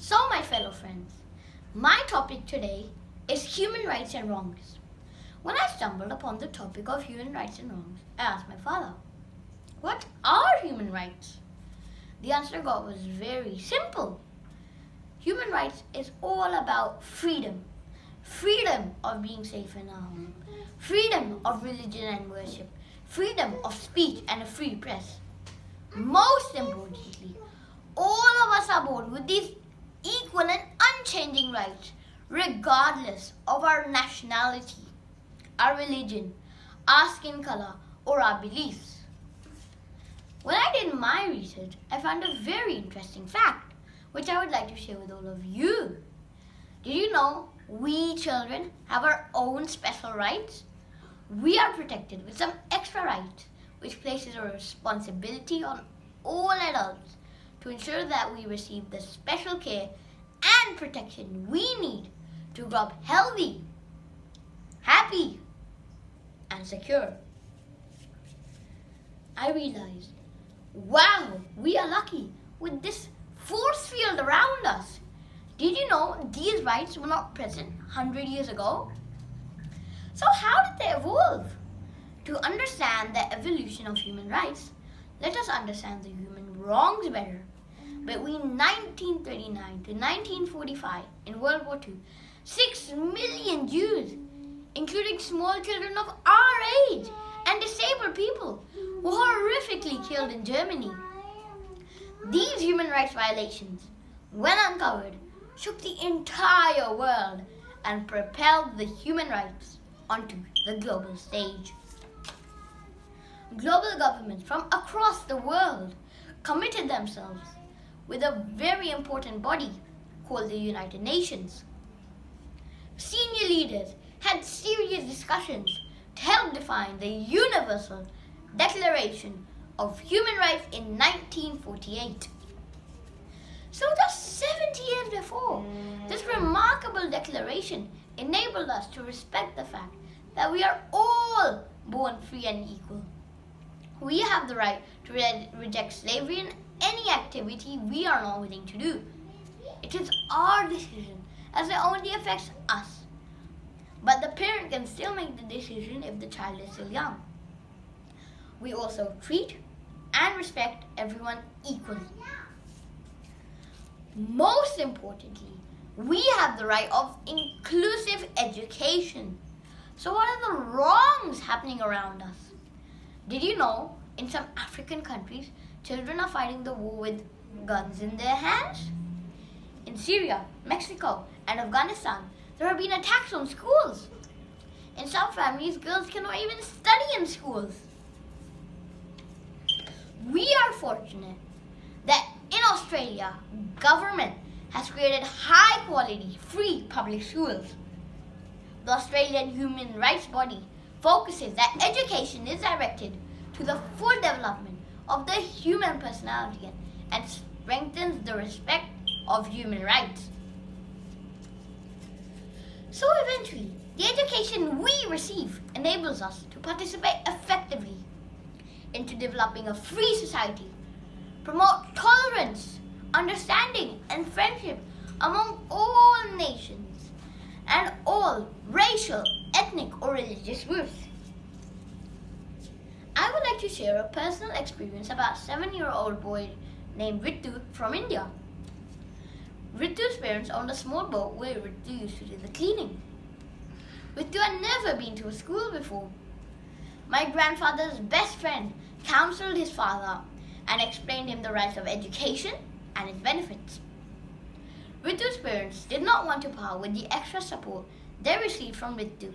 So, my fellow friends, my topic today is human rights and wrongs. When I stumbled upon the topic of human rights and wrongs, I asked my father, what are human rights? The answer I got was very simple. Human rights is all about freedom. Freedom of being safe in our home. Freedom of religion and worship. Freedom of speech and a free press. Most importantly, all of us are born with these equal and unchanging rights, regardless of our nationality, our religion, our skin color, or our beliefs. When I did my research, I found a very interesting fact, which I would like to share with all of you. Did you know we children have our own special rights? We are protected with some extra rights, which places a responsibility on all adults to ensure that we receive the special care and protection we need to grow up healthy, happy, and secure. I realized, wow, we are lucky with this force field around us. Did you know these rights were not present 100 years ago? So how did they evolve? To understand the evolution of human rights, let us understand the human wrongs better. Between 1939 to 1945, in World War II, 6 million Jews, including small children of our age and disabled people, were horrifically killed in Germany. These human rights violations, when uncovered, shook the entire world and propelled the human rights onto the global stage. Global governments from across the world committed themselves with a very important body called the United Nations. Senior leaders had serious discussions to help define the Universal Declaration of Human Rights in 1948. So just 70 years before, this remarkable declaration enabled us to respect the fact that we are all born free and equal. We have the right to reject slavery and any activity we are not willing to do. It is our decision as it only affects us. But the parent can still make the decision if the child is still young. We also treat and respect everyone equally. Most importantly, we have the right of inclusive education. So what are the wrongs happening around us? Did you know in some African countries, children are fighting the war with guns in their hands? In Syria, Mexico, and Afghanistan, there have been attacks on schools. In some families, girls cannot even study in schools. We are fortunate that in Australia, government has created high-quality, free public schools. The Australian Human Rights Body focuses that education is directed to the full development of the human personality and strengthens the respect of human rights. So eventually, the education we receive enables us to participate effectively into developing a free society, promote tolerance, understanding, and friendship among all nations and all racial, ethnic, or religious groups. I would like to share a personal experience about a 7-year-old boy named Ritu from India. Ritu's parents owned a small boat where Ritu used to do the cleaning. Ritu had never been to a school before. My grandfather's best friend counseled his father and explained him the rights of education and its benefits. Ritu's parents did not want to part with the extra support they received from Ritu.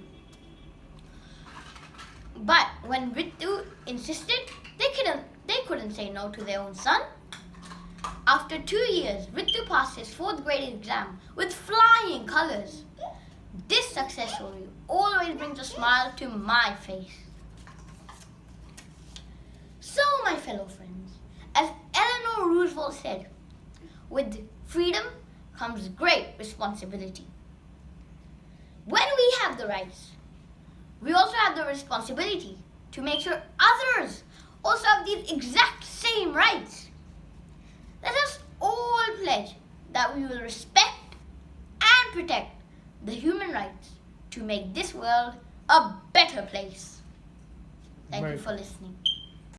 But when Ritu insisted, they couldn't say no to their own son. After 2 years, Ritu passed his 4th grade exam with flying colors. This success story always brings a smile to my face. So, my fellow friends, as Eleanor Roosevelt said, with freedom comes great responsibility. When we have the rights, we also have the responsibility to make sure others also have these exact same rights. Let us all pledge that we will respect and protect the human rights to make this world a better place. Thank you for listening.